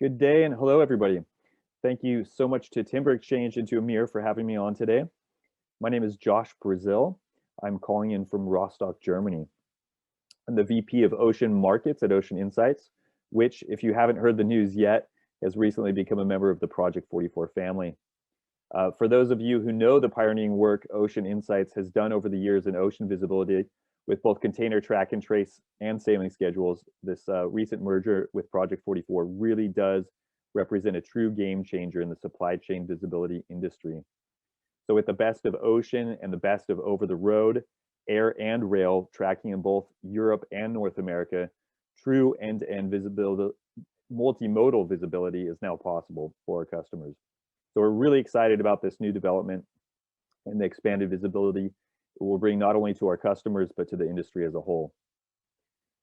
Good day and hello, everybody. Thank you so much to Timber Exchange and to Amir for having me on today. My name is Josh Brazil. I'm calling in from Rostock, Germany. I'm the VP of Ocean Markets at Ocean Insights, which, if you haven't heard the news yet, has recently become a member of the project44 family. For those of you who know the pioneering work Ocean Insights has done over the years in ocean visibility with both container track and trace and sailing schedules, this recent merger with project44 really does represent a true game changer in the supply chain visibility industry. So with the best of ocean and the best of over the road, air and rail tracking in both Europe and North America, true end-to-end visibility, multimodal visibility is now possible for our customers. So we're really excited about this new development and the expanded visibility it will bring not only to our customers, but to the industry as a whole.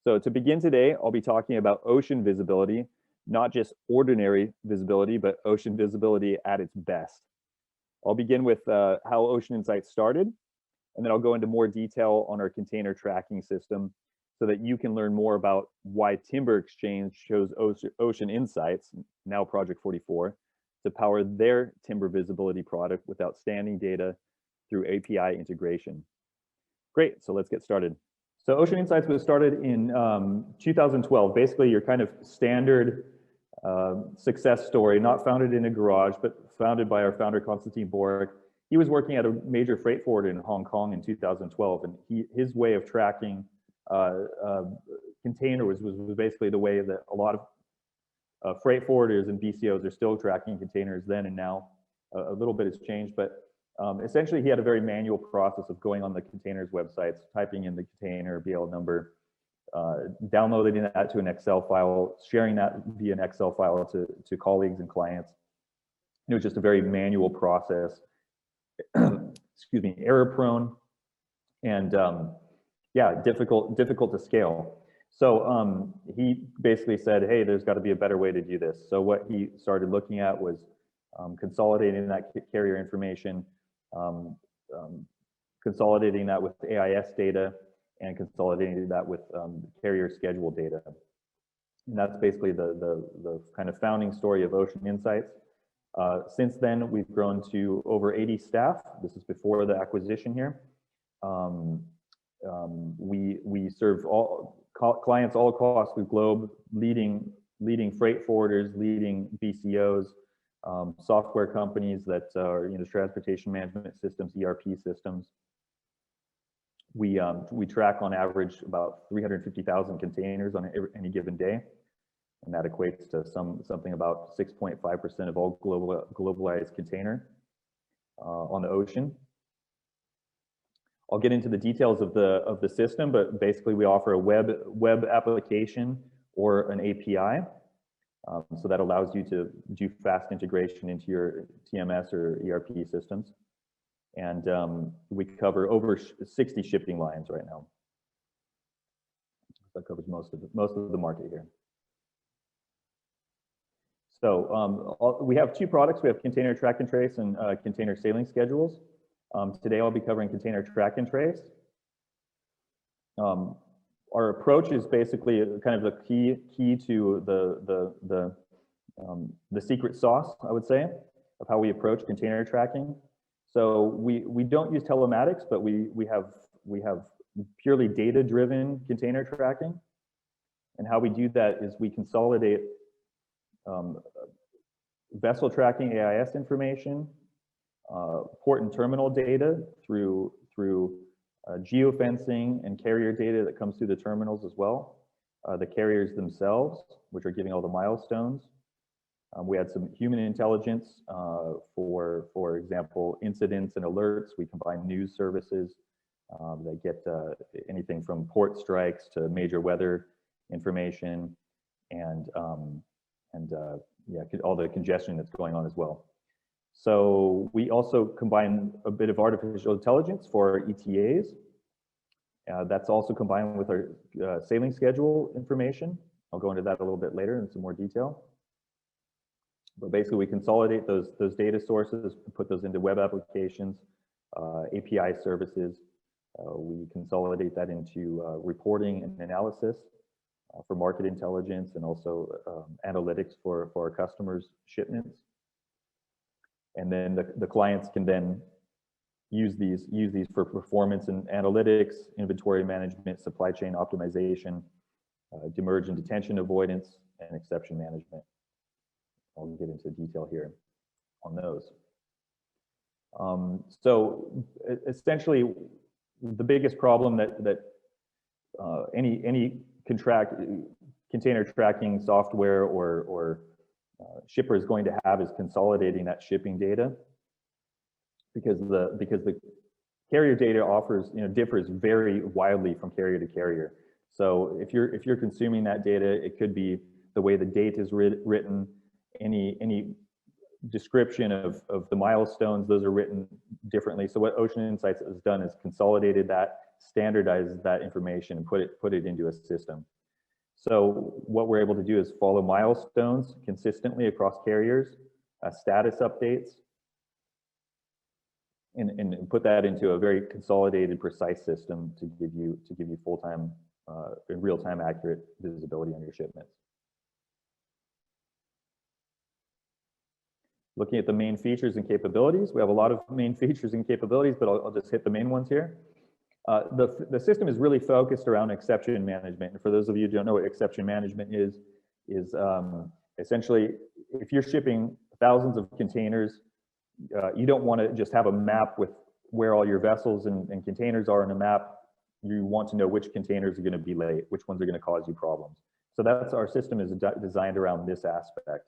So to begin today, I'll be talking about ocean visibility, not just ordinary visibility, but ocean visibility at its best. I'll begin with how Ocean Insights started, and then I'll go into more detail on our container tracking system so that you can learn more about why Timber Exchange chose Ocean Insights, now project44, to power their timber visibility product with outstanding data through API integration. Great, so let's get started. So Ocean Insights was started in 2012, basically your kind of standard success story, not founded in a garage, but founded by our founder, Constantine Borek. He was working at a major freight forwarder in Hong Kong in 2012, and his way of tracking containers was basically the way that a lot of freight forwarders and BCOs are still tracking containers then and now. A little bit has changed, but essentially he had a very manual process of going on the containers websites, typing in the container BL number, downloading that to an Excel file, sharing that via an Excel file to colleagues and clients. It was just a very manual process, excuse me, error prone, and yeah, difficult to scale. So he basically said, hey, there's got to be a better way to do this. So what he started looking at was consolidating that carrier information, consolidating that with AIS data, and consolidating that with carrier schedule data. And that's basically the kind of founding story of Ocean Insights. Since then, we've grown to over 80 staff. This is before the acquisition here. We serve all clients all across the globe, leading freight forwarders, leading BCOs, software companies that are transportation management systems, ERP systems. We track on average about 350,000 containers on any given day, and that equates to something about 6.5% of all globalized container on the ocean. I'll get into the details of the system, but basically we offer a web application or an API. So that allows you to do fast integration into your TMS or ERP systems. And we cover over 60 shipping lines right now. That covers most of the market here. So we have two products. We have container track and trace and container sailing schedules. Today I'll be covering container track and trace. Our approach is basically kind of the key to the secret sauce, I would say, of how we approach container tracking. So we don't use telematics, but we have purely data-driven container tracking. And how we do that is we consolidate vessel tracking AIS information, port and terminal data through geofencing and carrier data that comes through the terminals as well. The carriers themselves, which are giving all the milestones. We had some human intelligence for example, incidents and alerts. We combine news services that get anything from port strikes to major weather information and yeah, all the congestion that's going on as well. So we also combine a bit of artificial intelligence for our ETAs. That's also combined with our sailing schedule information. I'll go into that a little bit later in some more detail. But basically, we consolidate those data sources, put those into web applications, API services. We consolidate that into reporting and analysis. for market intelligence and also analytics for our customers' shipments. And then the clients can then use these for performance and analytics, inventory management, supply chain optimization, demurrage and detention avoidance, and exception management. I'll get into detail here on those. So essentially, the biggest problem that any container tracking software or shipper is going to have is consolidating that shipping data, because the carrier data differs very widely from carrier to carrier. So if you're consuming that data, it could be the way the date is written, any description of the milestones, those are written differently. So what Ocean Insights has done is consolidated that, standardized that information, and put it into a system. So what we're able to do is follow milestones consistently across carriers, status updates, and put that into a very consolidated, precise system to give you full-time, real-time accurate visibility on your shipments. Looking at the main features and capabilities, we have a lot of main features and capabilities, but I'll just hit the main ones here. The system is really focused around exception management. And for those of you who don't know what exception management is essentially, if you're shipping thousands of containers, you don't want to just have a map with where all your vessels and containers are in a map. You want to know which containers are going to be late, which ones are going to cause you problems. So that's our system is designed around this aspect.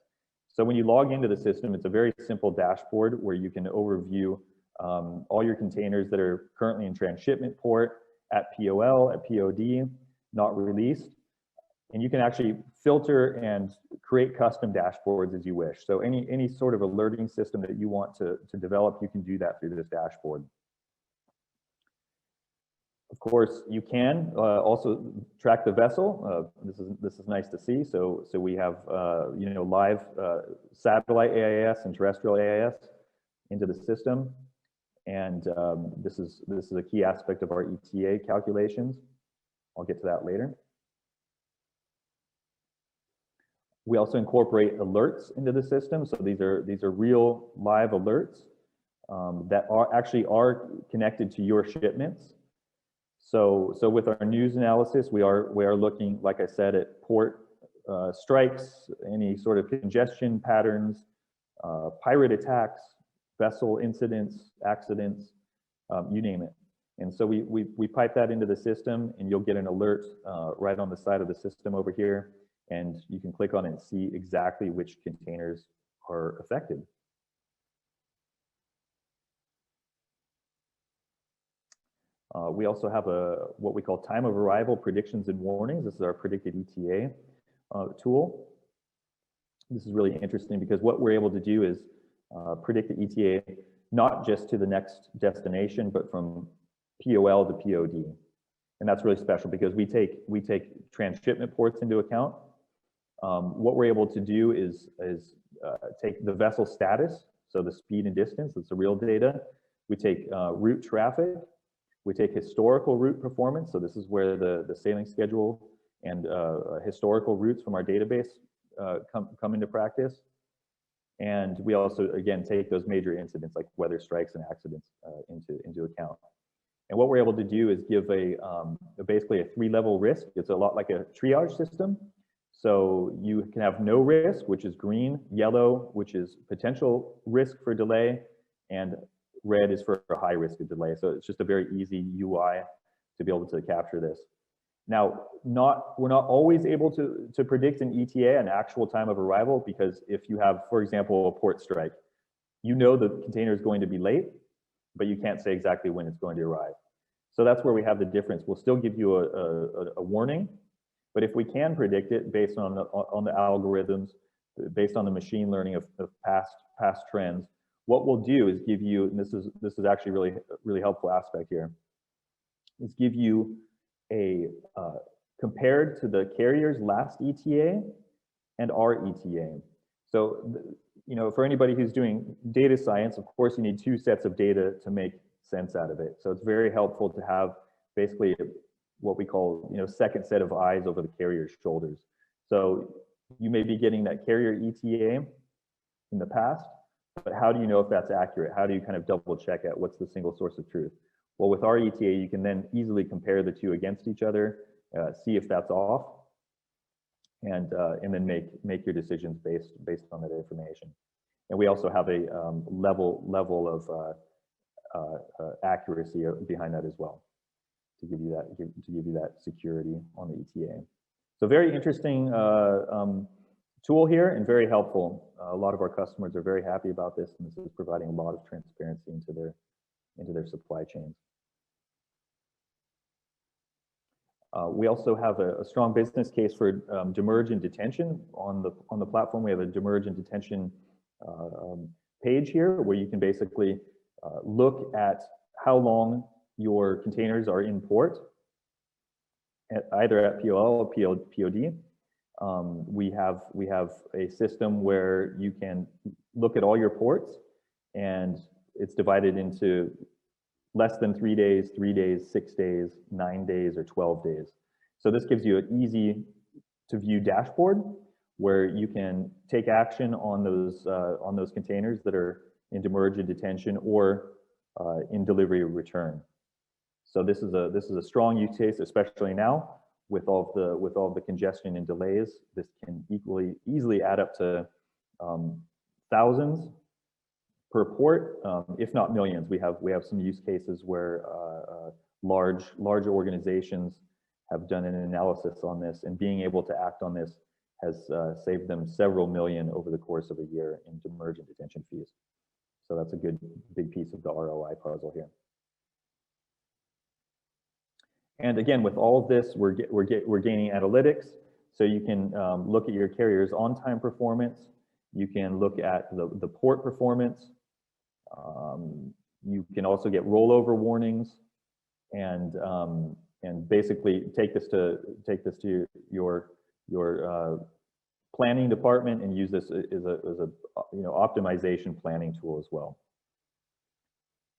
So when you log into the system, it's a very simple dashboard where you can overview all your containers that are currently in transshipment port, at POL, at POD, not released. And you can actually filter and create custom dashboards as you wish. So any sort of alerting system that you want to develop, you can do that through this dashboard. Of course, you can also track the vessel. This is nice to see. So we have live satellite AIS and terrestrial AIS into the system, and this is a key aspect of our ETA calculations. I'll get to that later. We also incorporate alerts into the system. So these are real live alerts that are connected to your shipments. So with our news analysis, we are looking, like I said, at port strikes, any sort of congestion patterns, pirate attacks, vessel incidents, accidents, you name it. And so we pipe that into the system, and you'll get an alert right on the side of the system over here, and you can click on it and see exactly which containers are affected. We also have what we call time of arrival predictions and warnings. This is our predicted ETA tool. This is really interesting because what we're able to do is predict the ETA not just to the next destination, but from POL to POD. And that's really special because we take transshipment ports into account. What we're able to do is take the vessel status, so the speed and distance, that's the real data. We take route traffic. We take historical route performance, so this is where the sailing schedule and historical routes from our database come into practice. And we also, again, take those major incidents like weather strikes and accidents into account. And what we're able to do is give basically a 3-level risk. It's a lot like a triage system. So you can have no risk, which is green, yellow, which is potential risk for delay, and red is for a high risk of delay. So it's just a very easy UI to be able to capture this. Now, we're not always able to predict an ETA, an actual time of arrival, because if you have, for example, a port strike, you know the container is going to be late, but you can't say exactly when it's going to arrive. So that's where we have the difference. We'll still give you a warning, but if we can predict it based on the algorithms, based on the machine learning of past trends, what we'll do is give you, and this is actually really helpful aspect here, is give you a compared to the carrier's last ETA and our ETA. So, for anybody who's doing data science, of course, you need 2 sets of data to make sense out of it. So it's very helpful to have basically what we call, second set of eyes over the carrier's shoulders. So you may be getting that carrier ETA in the past, but how do you know if that's accurate? How do you kind of double check at what's the single source of truth? Well, with our ETA, you can then easily compare the two against each other, see if that's off, and then make your decisions based on that information. And we also have a level of accuracy behind that as well, to give you that security on the ETA. So very interesting tool here and very helpful. A lot of our customers are very happy about this, and this is providing a lot of transparency into their supply chains. We also have a strong business case for demerge and detention on the platform. We have a demerge and detention page here where you can basically look at how long your containers are in port, either at POL or POD. We have a system where you can look at all your ports, and it's divided into less than 3 days, 3 days, 6 days, 9 days, or 12 days. So this gives you an easy to view dashboard where you can take action on those containers that are in demerge and detention or in delivery or return. So this is a strong use case, especially now with all the congestion and delays. This can easily add up to thousands per port, if not millions. We have some use cases where large organizations have done an analysis on this, and being able to act on this has saved them several million over the course of a year in demerge and detention fees. So that's a big piece of the ROI puzzle here. And again, with all of this, we're gaining analytics. So you can look at your carrier's on-time performance. You can look at the port performance. You can also get rollover warnings, and basically take this to your planning department and use this as a optimization planning tool as well.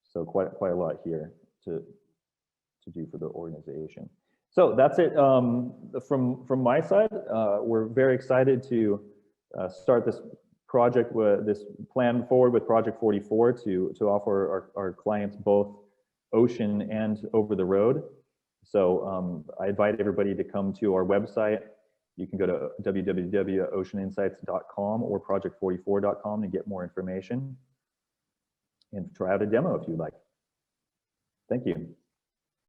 So quite a lot here to do for the organization. So that's it from my side. We're very excited to start this project, this plan forward with project44 to offer our clients both ocean and over the road. So I invite everybody to come to our website. You can go to www.oceaninsights.com or project44.com to get more information and try out a demo if you'd like. Thank you.